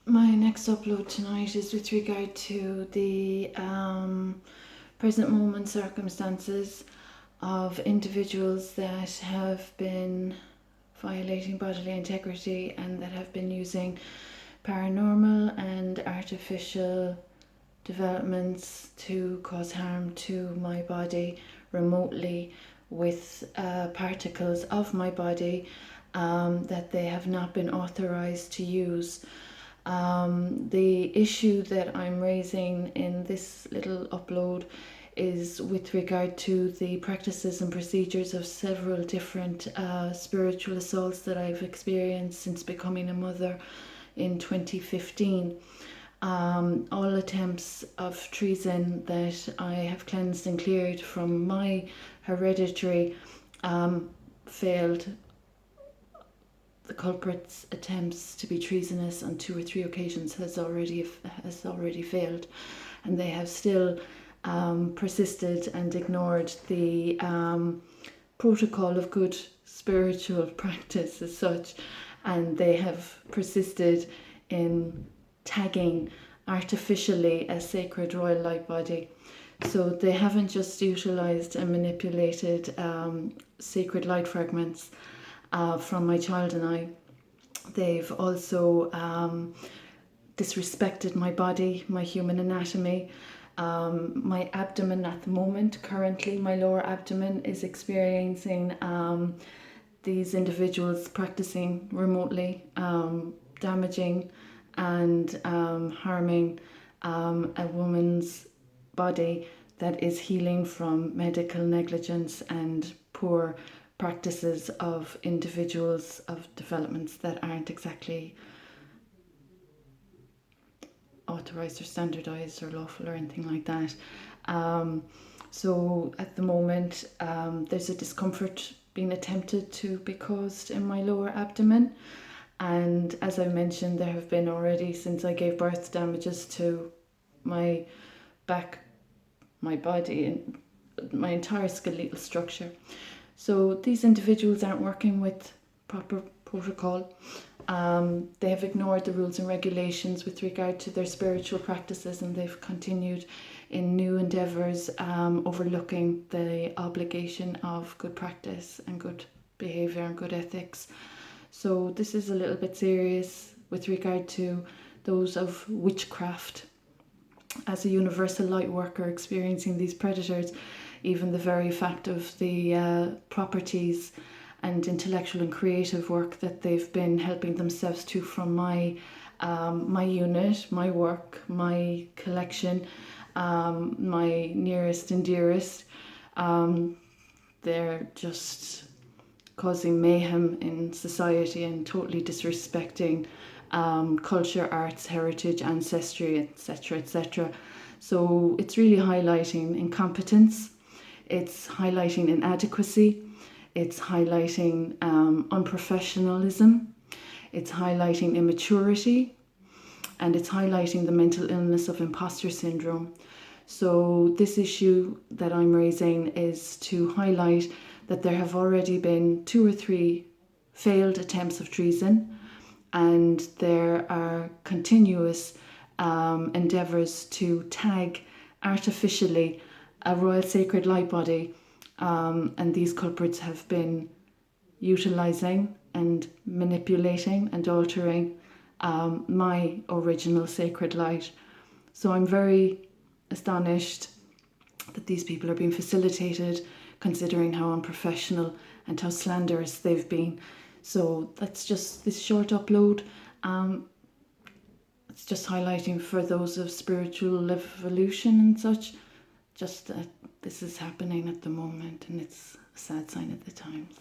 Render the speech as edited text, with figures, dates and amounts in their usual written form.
My next upload tonight is with regard to the present moment circumstances of individuals that have been violating bodily integrity and that have been using paranormal and artificial developments to cause harm to my body remotely with particles of my body that they have not been authorized to use. The issue that I'm raising in this little upload is with regard to the practices and procedures of several different spiritual assaults that I've experienced since becoming a mother in 2015. All attempts of treason that I have cleansed and cleared from my hereditary failed. The culprit's attempts to be treasonous on 2 or 3 occasions has already failed, and they have still persisted and ignored the protocol of good spiritual practice as such, and they have persisted in tagging artificially a sacred royal light body. So they haven't just utilized and manipulated sacred light fragments from my child and I. They've also disrespected my body, my human anatomy. My abdomen at the moment, currently, my lower abdomen is experiencing these individuals practicing remotely, damaging and harming a woman's body that is healing from medical negligence and poor practices of individuals of developments that aren't exactly authorized or standardized or lawful or anything like that. So at the moment, there's a discomfort being attempted to be caused in my lower abdomen. And as I mentioned, there have been already, since I gave birth, damages to my back, my body, and my entire skeletal structure. So these individuals aren't working with proper protocol. They have ignored the rules and regulations with regard to their spiritual practices, and they've continued in new endeavours, overlooking the obligation of good practice and good behaviour and good ethics. So this is a little bit serious with regard to those of witchcraft. As a universal light worker experiencing these predators, even the very fact of the properties and intellectual and creative work that they've been helping themselves to from my unit, my work, my collection, my nearest and dearest, they're just causing mayhem in society and totally disrespecting culture, arts, heritage, ancestry, etc., etc. So it's really highlighting incompetence, it's highlighting inadequacy, it's highlighting unprofessionalism, it's highlighting immaturity, and it's highlighting the mental illness of imposter syndrome. So this issue that I'm raising is to highlight that there have already been 2 or 3 failed attempts of treason, and there are continuous endeavours to tag artificially a royal sacred light body, and these culprits have been utilising and manipulating and altering my original sacred light. So I'm very astonished that these people are being facilitated, considering how unprofessional and how slanderous they've been. So that's just this short upload. It's just highlighting for those of spiritual evolution and such, just that this is happening at the moment, and it's a sad sign of the times.